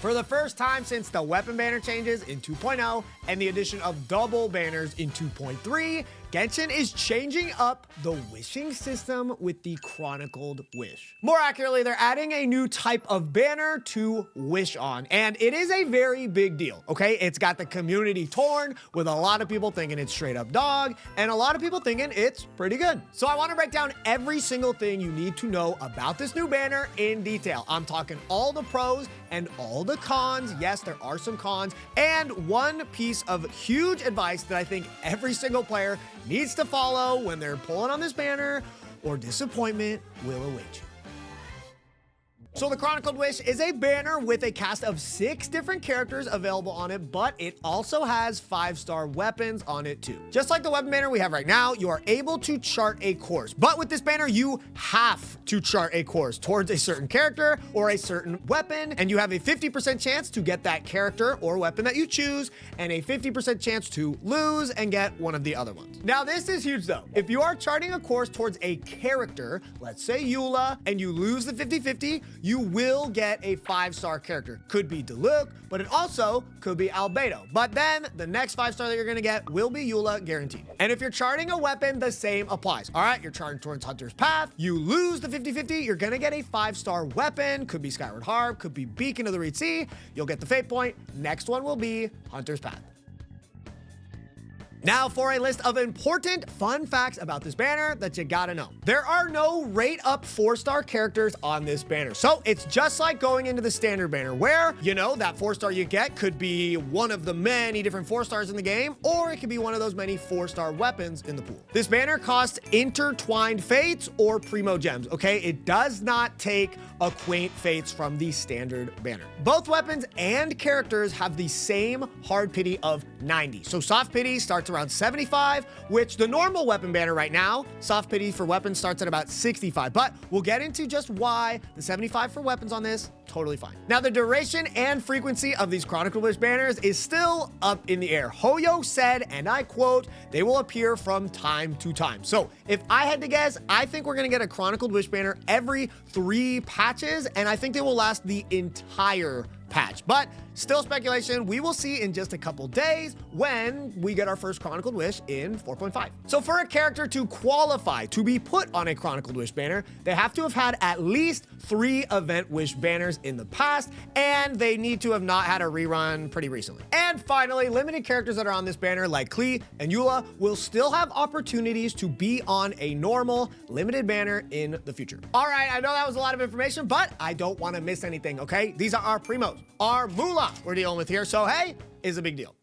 For the first time since the weapon banner changes in 2.0 and the addition of double banners in 2.3, Genshin is changing up the wishing system with the Chronicled Wish. More accurately, they're adding a new type of banner to wish on, and it is a very big deal, okay? It's got the community torn, with a lot of people thinking it's straight up dog, and a lot of people thinking it's pretty good. So I want to break down every single thing you need to know about this new banner in detail. I'm talking all the pros and all the cons. Yes, there are some cons, and one piece of huge advice that I think every single player needs to follow when they're pulling on this banner, or disappointment will await you. So the Chronicled Wish is a banner with a cast of 6 different characters available on it, but it also has 5-star weapons on it too. Just like the weapon banner we have right now, you are able to chart a course, but with this banner, you have to chart a course towards a certain character or a certain weapon, and you have a 50% chance to get that character or weapon that you choose, and a 50% chance to lose and get one of the other ones. Now, this is huge though. If you are charting a course towards a character, let's say Eula, and you lose the 50-50, you will get a 5-star character. Could be Diluc, but it also could be Albedo. But then the next 5-star that you're gonna get will be Eula, guaranteed. And if you're charting a weapon, the same applies. All right, you're charting towards Hunter's Path, you lose the 50-50, you're gonna get a 5-star weapon. Could be Skyward Harp, could be Beacon of the Reed Sea. You'll get the fate point. Next one will be Hunter's Path. Now for a list of important fun facts about this banner that you gotta know. There are no rate up 4-star characters on this banner. So it's just like going into the standard banner where, you know, that 4-star you get could be one of the many different 4-stars in the game, or it could be one of those many 4-star weapons in the pool. This banner costs intertwined fates or primogems, okay? It does not take acquaint fates from the standard banner. Both weapons and characters have the same hard pity of 90. So soft pity starts around 75, which the normal weapon banner right now, soft pity for weapons starts at about 65, but we'll get into just why the 75 for weapons on this, totally fine. Now the duration and frequency of these Chronicled Wish banners is still up in the air. Hoyo said, and I quote, they will appear from time to time. So if I had to guess, I think we're gonna get a Chronicled Wish banner every 3 patches, and I think they will last the entire patch, but still speculation. We will see in just a couple days when we get our first Chronicled Wish in 4.5. So for a character to qualify to be put on a Chronicled Wish banner, they have to have had at least 3 Event Wish banners in the past, and they need to have not had a rerun pretty recently. And finally, limited characters that are on this banner like Klee and Eula will still have opportunities to be on a normal limited banner in the future. All right, I know that was a lot of information, but I don't want to miss anything, okay? These are our primos, our moolah we're dealing with here, so hey, is a big deal.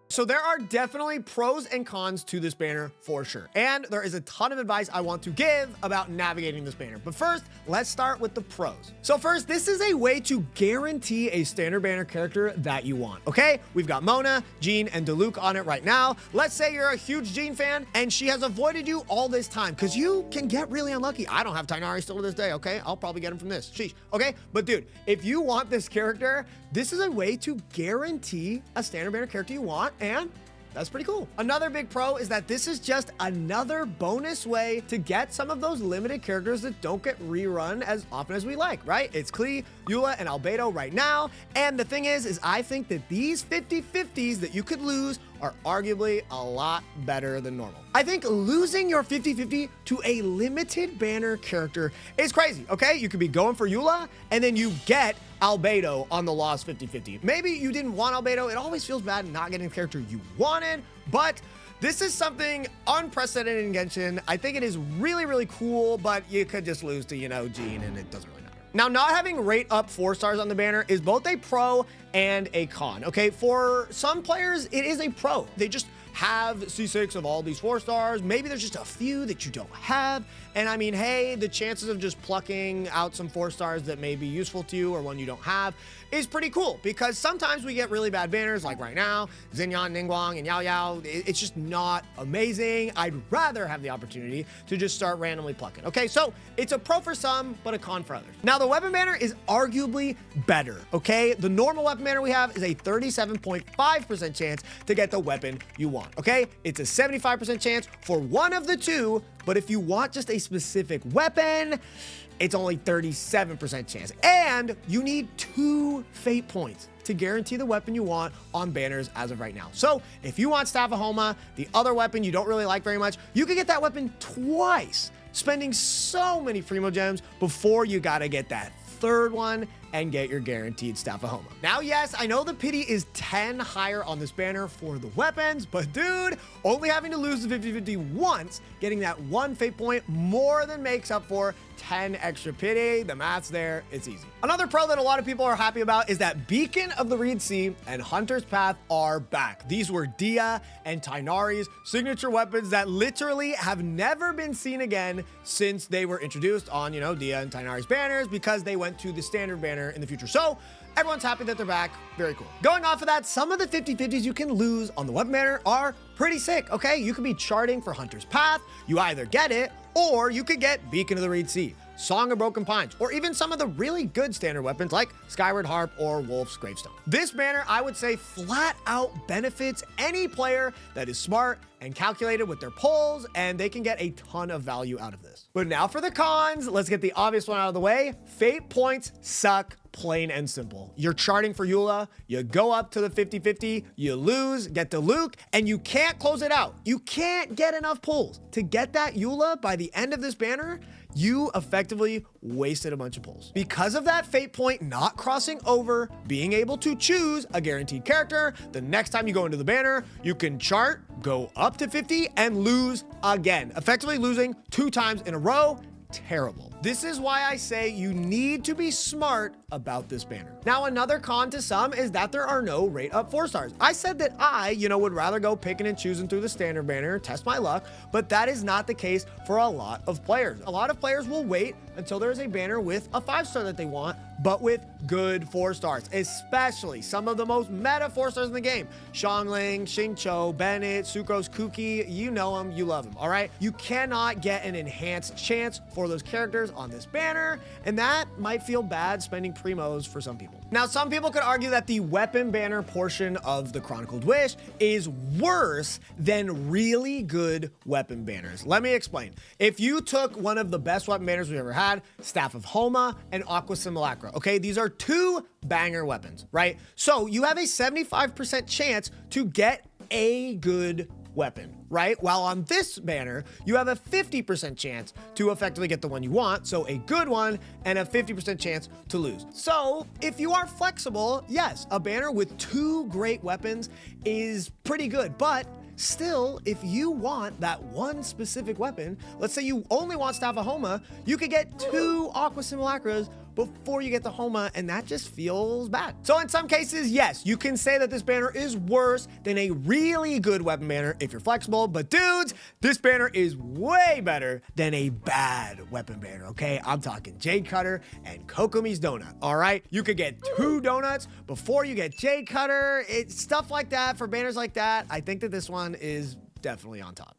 So there are definitely pros and cons to this banner for sure. And there is a ton of advice I want to give about navigating this banner. But first, let's start with the pros. So first, this is a way to guarantee a standard banner character that you want, okay? We've got Mona, Jean, and Diluc on it right now. Let's say you're a huge Jean fan and she has avoided you all this time because you can get really unlucky. I don't have Tighnari still to this day, okay? I'll probably get him from this, sheesh, okay? But dude, if you want this character, this is a way to guarantee a standard banner character you want, and that's pretty cool. Another big pro is that this is just another bonus way to get some of those limited characters that don't get rerun as often as we like, right? It's Klee, Eula, and Albedo right now. And the thing is I think that these 50-50s that you could lose are arguably a lot better than normal. I think losing your 50-50 to a limited banner character is crazy, okay? You could be going for Eula, and then you get Albedo on the lost 50-50. Maybe you didn't want Albedo. It always feels bad not getting the character you wanted, but this is something unprecedented in Genshin. I think it is really, really cool, but you could just lose to, you know, Jean, and it doesn't really matter. Now, not having rate up 4-stars on the banner is both a pro and a con, okay? For some players, it is a pro. They just have C6 of all these 4-stars. Maybe there's just a few that you don't have. And I mean, hey, the chances of just plucking out some 4-stars that may be useful to you or one you don't have is pretty cool, because sometimes we get really bad banners like right now, Xinyan, Ningguang, and Yao Yao. It's just not amazing. I'd rather have the opportunity to just start randomly plucking. Okay, so it's a pro for some, but a con for others. Now, the weapon banner is arguably better, okay? The normal weapon banner we have is a 37.5% chance to get the weapon you want, okay? It's a 75% chance for one of the two, but if you want just a specific weapon, it's only 37% chance. And you need 2 fate points to guarantee the weapon you want on banners as of right now. So if you want Staff of Homa, the other weapon you don't really like very much, you can get that weapon twice, spending so many primogems before you gotta get that third one and get your guaranteed Staff of Homa. Now, yes, I know the pity is 10 higher on this banner for the weapons, but dude, only having to lose the 50-50 once, getting that 1 fate point more than makes up for 10 extra pity. The math's there, it's easy. Another pro that a lot of people are happy about is that Beacon of the Reed Sea and Hunter's Path are back. These were Dia and Tighnari's signature weapons that literally have never been seen again since they were introduced on, you know, Dia and Tighnari's banners, because they went to the standard banner in the future. So everyone's happy that they're back. Very cool. Going off of that, some of the 50-50s you can lose on the weapon banner are pretty sick, okay? You could be charting for Hunter's Path. You either get it, or you could get Beacon of the Reed Sea, Song of Broken Pines, or even some of the really good standard weapons like Skyward Harp or Wolf's Gravestone. This banner, I would say, flat out benefits any player that is smart and calculated with their pulls, and they can get a ton of value out of this. But now for the cons, let's get the obvious one out of the way. Fate points suck, plain and simple. You're charting for Eula, you go up to the 50-50, you lose, get to Luke, and you can't close it out. You can't get enough pulls. To get that Eula by the end of this banner, you effectively wasted a bunch of pulls. Because of that fate point not crossing over, being able to choose a guaranteed character, the next time you go into the banner, you can chart, go up to 50, and lose again, effectively losing 2 times in a row. Terrible. This is why I say you need to be smart about this banner. Now, another con to some is that there are no rate up 4 stars. I said that I, would rather go picking and choosing through the standard banner, test my luck, but that is not the case for a lot of players. A lot of players will wait until there's a banner with a 5-star that they want, but with good 4 stars, especially some of the most meta 4 stars in the game. Xiangling, Xingqiu, Bennett, Sucrose, Kuki, you know them, you love them, all right? You cannot get an enhanced chance for those characters on this banner, and that might feel bad spending primos for some people. Now, some people could argue that the weapon banner portion of the Chronicled Wish is worse than really good weapon banners. Let me explain. If you took one of the best weapon banners we've ever had, Staff of Homa and Aqua Simulacra, okay? These are 2 banger weapons, right? So you have a 75% chance to get a good weapon, right? While on this banner, you have a 50% chance to effectively get the one you want, so a good one, and a 50% chance to lose. So if you are flexible, yes, a banner with 2 great weapons is pretty good, but still, if you want that one specific weapon, let's say you only want Staff of Homa, you could get 2 Aqua Simulacras before you get the Homa, and that just feels bad. So in some cases, yes, you can say that this banner is worse than a really good weapon banner if you're flexible, but dudes, this banner is way better than a bad weapon banner, okay? I'm talking Jade Cutter and Kokomi's Donut, all right? You could get 2 donuts before you get Jade Cutter. It's stuff like that for banners like that. I think that this one is definitely on top.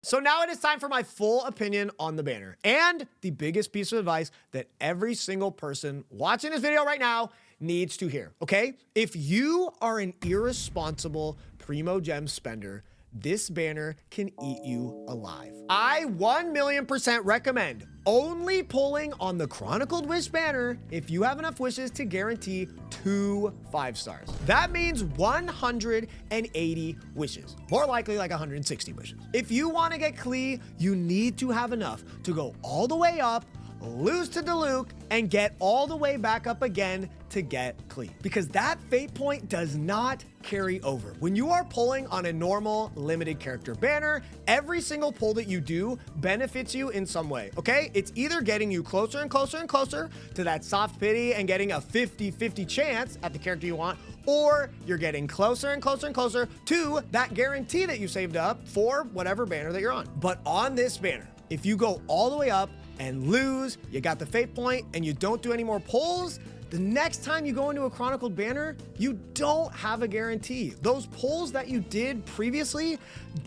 So now it is time for my full opinion on the banner and the biggest piece of advice that every single person watching this video right now needs to hear, okay? If you are an irresponsible primogem spender, this banner can eat you alive. I 1,000,000% recommend only pulling on the Chronicled Wish banner if you have enough wishes to guarantee 2 5 stars. That means 180 wishes, more likely like 160 wishes. If you want to get Klee, you need to have enough to go all the way up, lose to Diluc, and get all the way back up again to get Klee. Because that fate point does not carry over. When you are pulling on a normal limited character banner, every single pull that you do benefits you in some way, okay? It's either getting you closer and closer and closer to that soft pity and getting a 50-50 chance at the character you want, or you're getting closer and closer and closer to that guarantee that you saved up for whatever banner that you're on. But on this banner, if you go all the way up and lose, you got the fate point, and you don't do any more pulls, the next time you go into a Chronicled banner, you don't have a guarantee. Those pulls that you did previously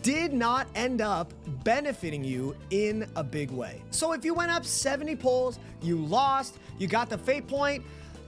did not end up benefiting you in a big way. So if you went up 70 pulls, you lost, you got the fate point,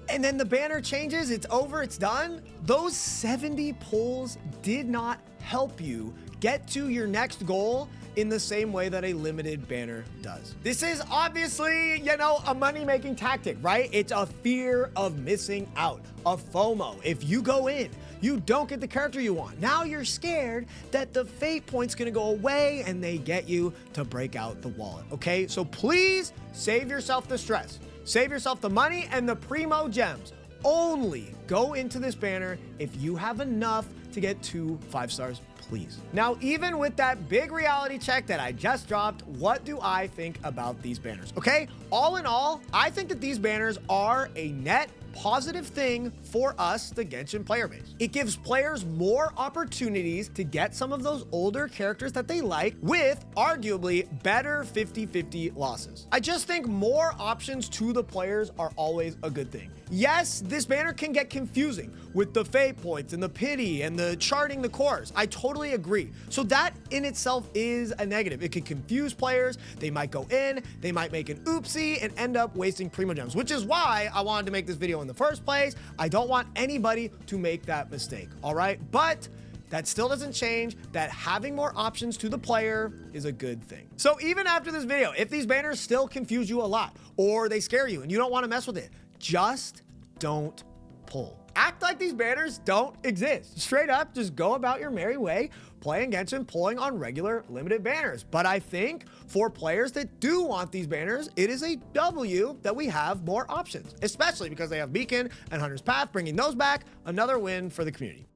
and then the banner changes, it's over, it's done, those 70 pulls did not help you get to your next goal in the same way that a limited banner does. This is obviously, you know, a money-making tactic, right? It's a fear of missing out, a FOMO. If you go in, you don't get the character you want. Now you're scared that the fate point's gonna go away and they get you to break out the wallet, okay? So please save yourself the stress. Save yourself the money and the primogems. Only go into this banner if you have enough to get 2 5 stars, please. Now, even with that big reality check that I just dropped, what do I think about these banners? Okay, all in all, I think that these banners are a net positive thing for us, the Genshin player base. It gives players more opportunities to get some of those older characters that they like with arguably better 50-50 losses. I just think more options to the players are always a good thing. Yes, this banner can get confusing with the fate points and the pity and the charting the cores. I totally agree. So that in itself is a negative. It could confuse players. They might go in, they might make an oopsie and end up wasting primogems, which is why I wanted to make this video in the first place. I don't want anybody to make that mistake, all right? But that still doesn't change that having more options to the player is a good thing. So even after this video, if these banners still confuse you a lot or they scare you and you don't want to mess with it, just don't pull. Act like these banners don't exist. Straight up, just go about your merry way, playing Genshin, pulling on regular limited banners. But I think for players that do want these banners, it is a W that we have more options, especially because they have Beacon and Hunter's Path, bringing those back, another win for the community.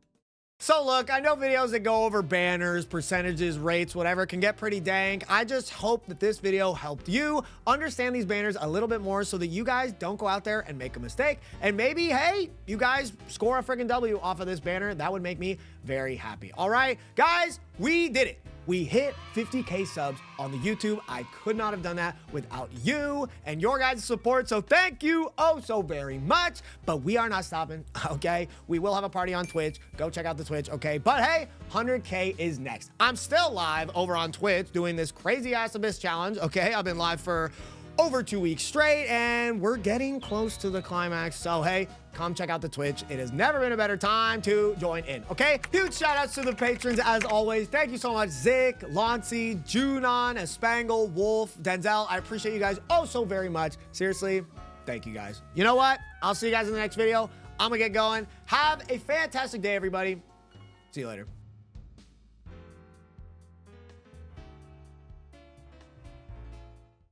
So look, I know videos that go over banners, percentages, rates, whatever can get pretty dank. I just hope that this video helped you understand these banners a little bit more so that you guys don't go out there and make a mistake. And maybe, hey, you guys score a freaking W off of this banner. That would make me very happy. All right, guys, we did it. We hit 50K subs on the YouTube. I could not have done that without you and your guys' support. So thank you oh so very much. But we are not stopping, okay? We will have a party on Twitch. Go check out the Twitch, okay? But hey, 100K is next. I'm still live over on Twitch doing this crazy ass Abyss challenge, okay? I've been live for over 2 weeks straight and we're getting close to the climax. So hey, come check out the Twitch. It has never been a better time to join in, okay? Huge shout outs to the patrons as always. Thank you so much, Zick, Launcey, Junon, Espangle, Wolf, Denzel. I appreciate you guys oh so very much. Seriously, thank you guys. You know what? I'll see you guys in the next video. I'm gonna get going. Have a fantastic day, everybody. See you later.